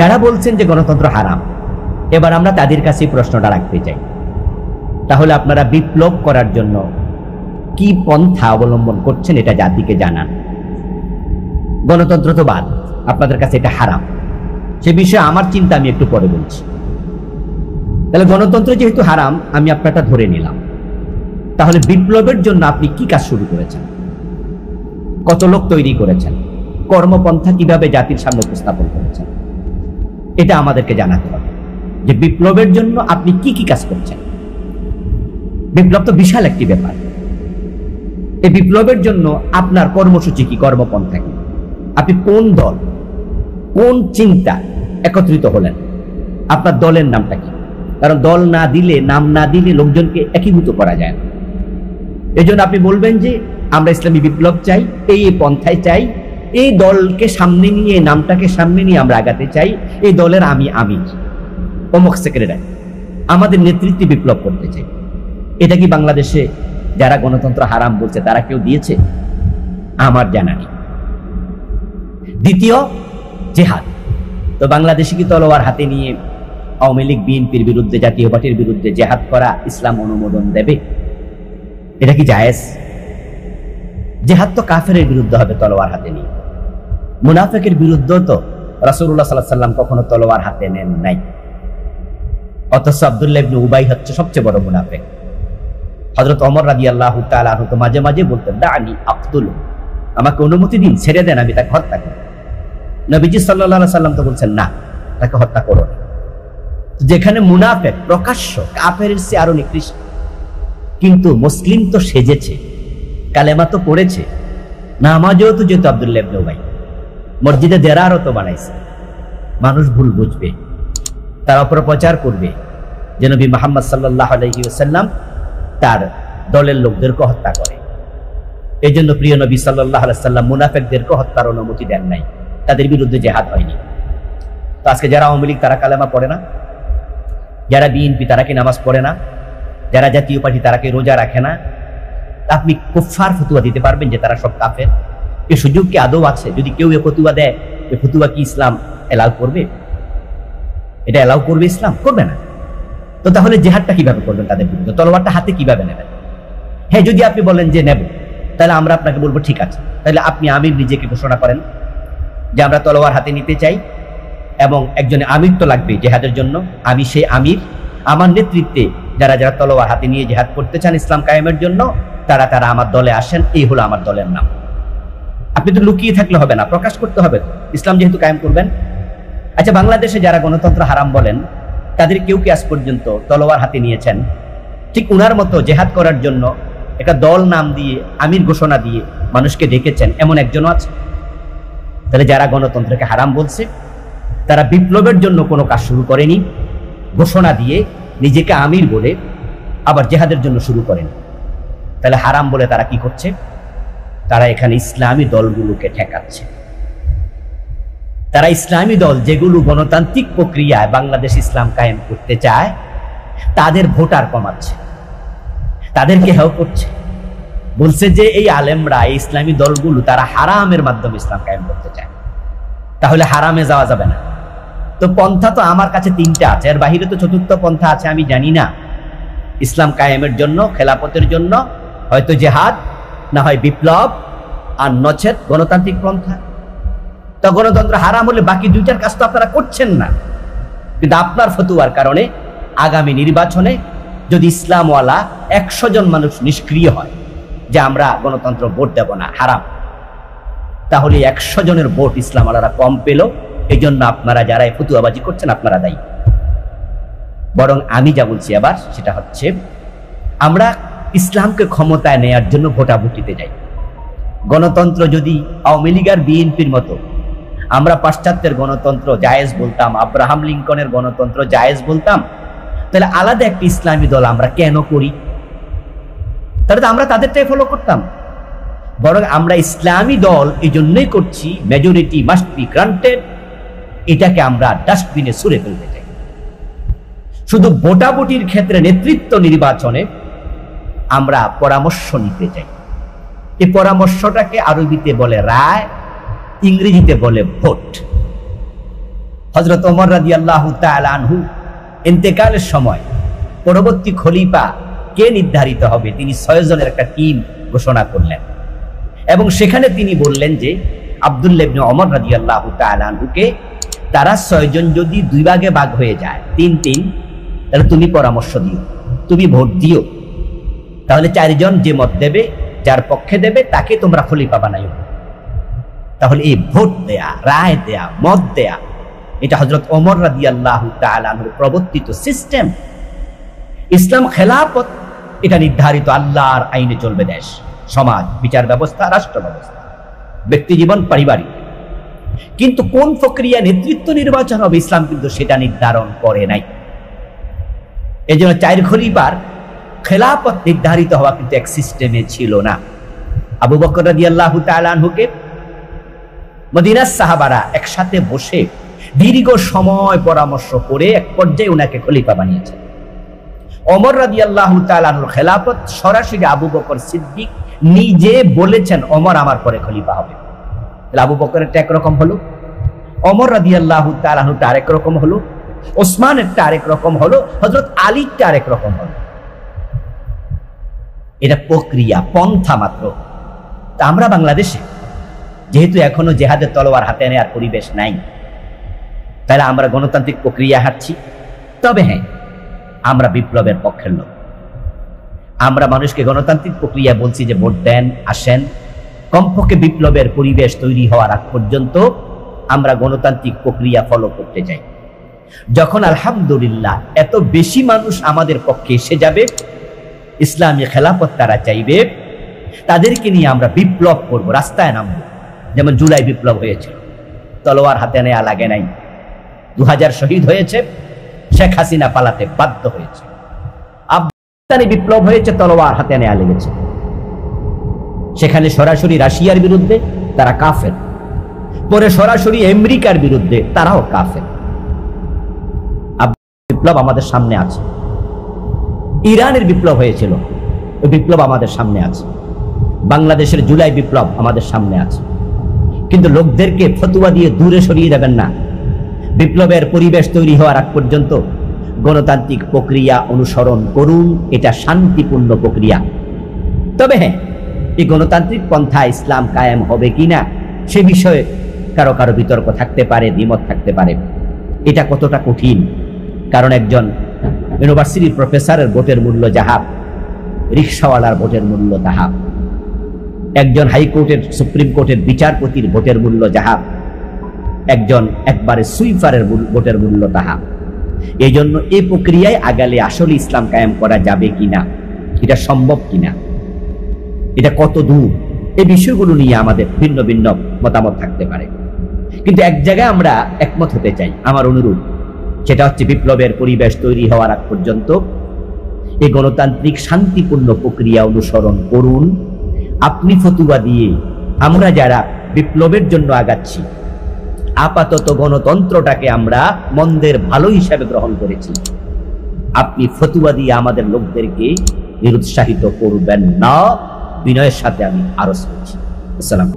যারা বলছেন যে গণতন্ত্র হারাম, এবার আমরা তাদের কাছে প্রশ্নটা রাখতে চাই, তাহলে আপনারা বিপ্লব করার জন্য কি পন্থা অবলম্বন করছেন এটা জাতিকে জানান। গণতন্ত্র তো বাদ, আপনাদের কাছে এটা হারাম, সে বিষয়ে আমার চিন্তা আমি একটু পরে বলছি। তাহলে গণতন্ত্র যেহেতু হারাম, আমি আপনারটা ধরে নিলাম, তাহলে বিপ্লবের জন্য আপনি কি কাজ শুরু করেছেন, কত লোক তৈরি করেছেন, কর্মপন্থা কিভাবে জাতির সামনে উপস্থাপন করেছেন, এটা আমাদেরকে জানাতে হবে যে বিপ্লবের জন্য আপনি কি কি কাজ করছেন। বিপ্লব তো বিশাল একটি ব্যাপার। এই বিপ্লবের জন্য আপনার কর্মসূচি কি, কর্মপন্থা কি, আপনি কোন দল, কোন চিন্তা একত্রিত হলেন, আপনার দলের নামটা কি? কারণ দল না দিলে, নাম না দিলে লোকজনকে একীভূত করা যায় না। এই জন্য আপনি বলবেন যে আমরা ইসলামী বিপ্লব চাই, এই পন্থায় চাই, এই দলকে সামনে নিয়ে, নামটাকে সামনে নিয়ে আমরা আগাতে চাই, এই দলের আমি অমুক সেক্রেটারি, আমাদের নেতৃত্বে বিপ্লব করতে চাই। এটা কি বাংলাদেশে যারা গণতন্ত্র হারাম বলছে তারা কেউ দিয়েছে? আমার জানা নেই। দ্বিতীয়, জেহাদ। তো বাংলাদেশে কি তলোয়ার হাতে নিয়ে আওয়ামী লীগ বিএনপির বিরুদ্ধে, জাতীয় পার্টির বিরুদ্ধে জেহাদ করা ইসলাম অনুমোদন দেবে? এটা কি জায়েজ? জেহাদ তো কাফেরের বিরুদ্ধে হবে তলোয়ার হাতে নিয়ে, মুনাফিকের বিরুদ্ধে তো রাসূলুল্লাহ সাল্লাল্লাহু আলাইহি ওয়াসাল্লাম কখনো তলোয়ার হাতে নেন নাই। অথচ আব্দুল্লাহ ইবনে উবাই হচ্ছে সবচেয়ে বড় মুনাফিক। হযরত ওমর রাদিয়াল্লাহু তাআলা আনহু তো মাঝে মাঝে বলতেন, দানি আকতুল, আমাকে অনুমতি দিন, ছেড়ে দেন, আমি তাকে হত্যা করি। নবীজি সাল্লাল্লাহু আলাইহি ওয়াসাল্লাম তো বলছেন না, তাকে হত্যা করো না। যেখানে মুনাফিক প্রকাশ্য কাফেরের চেয়ে আরো নিকৃষ্ট, কিন্তু মুসলিম তো সেজেছে, কালেমা তো পড়েছে, নামাজও তো যেত আব্দুল্লাহ ইবনে উবাই, মসজিদে দেরারও তো বানাইছে। মানুষ ভুল বুঝবে, তার অপপ্রচার করবে যে নবী মুহাম্মদ সাল্লাল্লাহু আলাইহি ওয়াসাল্লাম তার দলের লোকদেরকে হত্যা করে। এই জন্য প্রিয় নবী সাল্লাল্লাহু আলাইহি ওয়াসাল্লাম মুনাফিকদেরকে হত্যার অনুমতি দেন নাই, তাদের বিরুদ্ধে জিহাদ হয়নি। তো আজকে যারা আওয়ামী লীগ তারা কালেমা পড়ে না, যারা বিএনপি তারা কি নামাজ পড়ে না, যারা জাতীয় পার্টি তারা কি রোজা রাখে না? আপনি কুফফার ফতুয়া দিতে পারবেন যে তারা সব কাফের? এই সুযোগ কি আদৌ আছে? যদি কেউ এ ফতুয়া দেয়, এই ফতুয়া কি ইসলাম এলাও করবে? এটা এলাও করবে ইসলাম? করবে না। তো তাহলে জিহাদটা কিভাবে করবেন তাদের বিরুদ্ধে? তলোয়ারটা হাতে কিভাবে নেবেন? হ্যাঁ, যদি আপনি বলেন যে নেব, তাহলে আমরা আপনাকে বলবো ঠিক আছে, তাহলে আপনি আমির নিজেকে ঘোষণা করেন যে আমরা তলোয়ার হাতে নিতে চাই, এবং একজন আমির তো লাগবে জিহাদের জন্য। আমি সেই আমির, আমার নেতৃত্বে যারা যারা তলোয়ার হাতে নিয়ে জিহাদ করতে চান ইসলাম কায়েমের জন্য, তারা আমার দলে আসেন, এই হলো আমার দলের নাম। আপনি তো লুকিয়ে থাকলে হবে না, প্রকাশ করতে হবে ইসলাম যেহেতু কায়েম করবেন। আচ্ছা, বাংলাদেশে যারা গণতন্ত্র হারাম বলেন, তাদের কেউ কি আজ পর্যন্ত তলোয়ার হাতে নিয়েছেন? ঠিক উনার মতো জেহাদ করার জন্য একটা দল নাম দিয়ে, আমির ঘোষণা দিয়ে মানুষকে ডেকেছেন, এমন একজনও আছে? তাহলে যারা গণতন্ত্রকে হারাম বলছে, তারা বিপ্লবের জন্য কোনো কাজ শুরু করেনি, ঘোষণা দিয়ে নিজেকে আমির বলে আবার জেহাদের জন্য শুরু করেন। তাহলে হারাম বলে তারা কি করছে? তারা এখানে ইসলামী দলগুলোকে ঠেকাচ্ছে। তারা ইসলামী দল যেগুলো গণতান্ত্রিক প্রক্রিয়ায় বাংলাদেশ ইসলাম কায়েম করতে চায়, তাদের ভোটার কমাচ্ছে, তাদেরকে হেয় করছে, বলছে যে এই আলেমরা, এই ইসলামী দলগুলো তারা হারামের মাধ্যমে ইসলাম কায়েম করতে চায়। তাহলে হারামে যাওয়া যাবে না। তো পন্থা তো আমার কাছে তিনটা আছে, এর বাহিরে তো চতুর্থ পন্থা আছে আমি জানি না। ইসলাম কায়েমের জন্য, খেলাফতের জন্য হয়তো জেহাদ, না হয় বিপ্লব, আর নচেত গণতান্ত্রিক পন্থা। তো গণতন্ত্র হারাম হলে বাকি দুইটার কাজ তো আপনারা করছেন না। কিন্তু আপনার ফতুয়ার কারণে আগামী নির্বাচনে যদি ইসলামওয়ালা 100 জন মানুষ নিষ্ক্রিয় হয় যে আমরা গণতন্ত্র ভোট দেব না, হারাম, তাহলে 100 জনের ভোট ইসলামওয়ালারা কম পেল। এই জন্য আপনারা যারা ফতুয়াবাজি করছেন আপনারা দায়ী। বরং আমি যা বলছি আবার সেটা হচ্ছে, আমরা ইসলামকে ক্ষমতায় নেয়ার জন্য ভোটাভুটিতে যাই। গণতন্ত্র যদি আওয়ামী লীগ আর বিএনপির মতো আমরা পাশ্চাত্যের গণতন্ত্র জায়েজ বলতাম, আব্রাহাম লিঙ্কনের গণতন্ত্র জায়েজ বলতাম, তাহলে আলাদা একটা ইসলামী দল আমরা কেন করি? তাহলে তো আমরা তাদেরটাই ফলো করতাম। বরং আমরা ইসলামী দল এই জন্যই করছি, মেজরিটি মাস্ট বি গ্রান্টেড, এটাকে আমরা ডাস্টবিনে ছুঁড়ে ফেলতে চাই। শুধু ভোটাভুটির ক্ষেত্রে নেতৃত্ব নির্বাচনে আমরা পরামর্শ নিতে চাই। এই পরামর্শটাকে আরবিতে বলে রায়, ইংরেজিতে বলে ভোট। হযরত ওমর রাদিয়াল্লাহু তাআলা আনহু ইন্তেকালের সময় পরবর্তী খলিফা কে নির্ধারিত হবে, তিনি 6 জনের একটা টিম ঘোষণা করলেন এবং সেখানে তিনি বললেন যে আব্দুল্লাহ ইবনে ওমর রাদিয়াল্লাহু তাআলা আনহুকে তারা 6 জন যদি 2 ভাগে ভাগ হয়ে যায় 3-3, তাহলে তুমি পরামর্শ দিও, তুমি ভোট দিও, তাহলে 4 জন যে মত দেবে, যার পক্ষে দেবে তাকে তোমরা খলিফা বানাইও। তাহলে এই ভোট দেয়া, রায় দেয়া, মত দেয়া, এটা হযরত ওমর রাদিয়াল্লাহু তাআলা আনহুর প্রবর্তিত সিস্টেম। ইসলাম খেলাফত এটা নির্ধারিত আল্লাহর আইনে চলবে দেশ, সমাজ, বিচার ব্যবস্থা, রাষ্ট্র ব্যবস্থা, ব্যক্তি জীবন, পারিবারিক। কিন্তু কোন প্রক্রিয়া নেতৃত্ব নির্বাচন হবে ইসলাম কিন্তু সেটা নির্ধারণ করে নাই। এই জন্য 4 খলিফার খেলাফত নির্ধারিত হওয়া কিন্তু এক সিস্টেমে ছিল না। আবু বকর রাদিয়াল্লাহু তাআলা আনহুকে মদিনার সাহাবারা একসাথে বসে দীর্ঘ সময় পরামর্শ করে এক পর্যায়ে উনাকে খলিফা বানিয়েছেন। ওমর রাদিয়াল্লাহু তাআলা আনহুর খেলাফত সরাসরি আবু বকর সিদ্দিক নিজে বলেছেন ওমর আমার পরে খলিফা হবে। তাহলে আবু বকরেরটা একরকম হলো, ওমর রাদিয়াল্লাহু তাআলা আনহুটা আরেক রকম হলো, ওসমানেরটা আরেক রকম হলো, হযরত আলীরটা আরেক রকম হলো। এটা প্রক্রিয়া, পন্থা মাত্র। তা আমরা বাংলাদেশে যেহেতু এখনো জেহাদের তলোয়ার হাতে নেওয়ার পরিবেশ নাই, তাহলে আমরা গণতান্ত্রিক প্রক্রিয়া হাঁটছি। তবে হ্যাঁ, আমরা বিপ্লবের পক্ষের লোক। আমরা মানুষকে গণতান্ত্রিক প্রক্রিয়া বলছি যে ভোট দেন, আসেন। কমপক্ষে বিপ্লবের পরিবেশ তৈরি হওয়ার আগ পর্যন্ত আমরা গণতান্ত্রিক প্রক্রিয়া ফলো করতে চাই। যখন আলহামদুলিল্লাহ এত বেশি মানুষ আমাদের পক্ষে এসে যাবে, ইসলামী খেলাফত তারা চাইবে, তাদেরকে নিয়ে আমরা বিপ্লব করব, রাস্তায় নামবো। যেমন জুলাই বিপ্লব হয়েছিল, তলোয়ার হাতে নেওয়া লাগে নাই, 2000 শহীদ হয়েছে, শেখ হাসিনা পালাতে বাধ্য হয়েছে। আফগানিস্তানে বিপ্লব হয়েছে, তলোয়ার হাতে নেওয়া লেগেছে। সেখানে সরাসরি রাশিয়ার বিরুদ্ধে, তারা কাফের। পরে সরাসরি আমেরিকার বিরুদ্ধে, তারাও কাফের। বিপ্লব আমাদের সামনে আছে। ইরানের বিপ্লব হয়েছিল, ওই বিপ্লব আমাদের সামনে আছে। বাংলাদেশের জুলাই বিপ্লব আমাদের সামনে আছে। কিন্তু লোকদেরকে ফতুয়া দিয়ে দূরে সরিয়ে দেবেন না। বিপ্লবের পরিবেশ তৈরি হওয়ার আগ পর্যন্ত গণতান্ত্রিক প্রক্রিয়া অনুসরণ করুন, এটা শান্তিপূর্ণ প্রক্রিয়া। তবে হ্যাঁ, এই গণতান্ত্রিক পন্থা ইসলাম কায়েম হবে কিনা সে বিষয়ে কারো কারো বিতর্ক থাকতে পারে, দ্বিমত থাকতে পারে। এটা কতটা কঠিন, কারণ একজন ইউনিভার্সিটির প্রফেসরের ভোটের মূল্য যাহা, রিকশাওয়ালার ভোটের মূল্য তাহা। একজন হাইকোর্টের, সুপ্রিম কোর্টের বিচারপতির ভোটের মূল্য যাহা, একজন একবারে সুইপারের ভোটের মূল্য তাহা। এই জন্য এই প্রক্রিয়ায় আগালে আসলে ইসলাম কায়েম করা যাবে কিনা, এটা সম্ভব কিনা, এটা কত দূর, এই বিষয়গুলো নিয়ে আমাদের ভিন্ন ভিন্ন মতামত থাকতে পারে। কিন্তু এক জায়গায় আমরা একমত হতে চাই, আমার অনুরোধ, সেটা হচ্ছে বিপ্লবের পরিবেশ তৈরি হওয়ার আগ পর্যন্ত এই গণতান্ত্রিক শান্তিপূর্ণ প্রক্রিয়া অনুসরণ করুন। আপনি ফতুয়া দিয়ে আমরা যারা বিপ্লবের জন্য আগাচ্ছি, আপাতত গণতন্ত্রটাকে আমরা মন্দের ভালো হিসাবে গ্রহণ করেছি, আপনি ফতুয়া দিয়ে আমাদের লোকদেরকে নিরুৎসাহিত করবেন না, বিনয়ের সাথে আমি আরজ করছি। আসসালাম।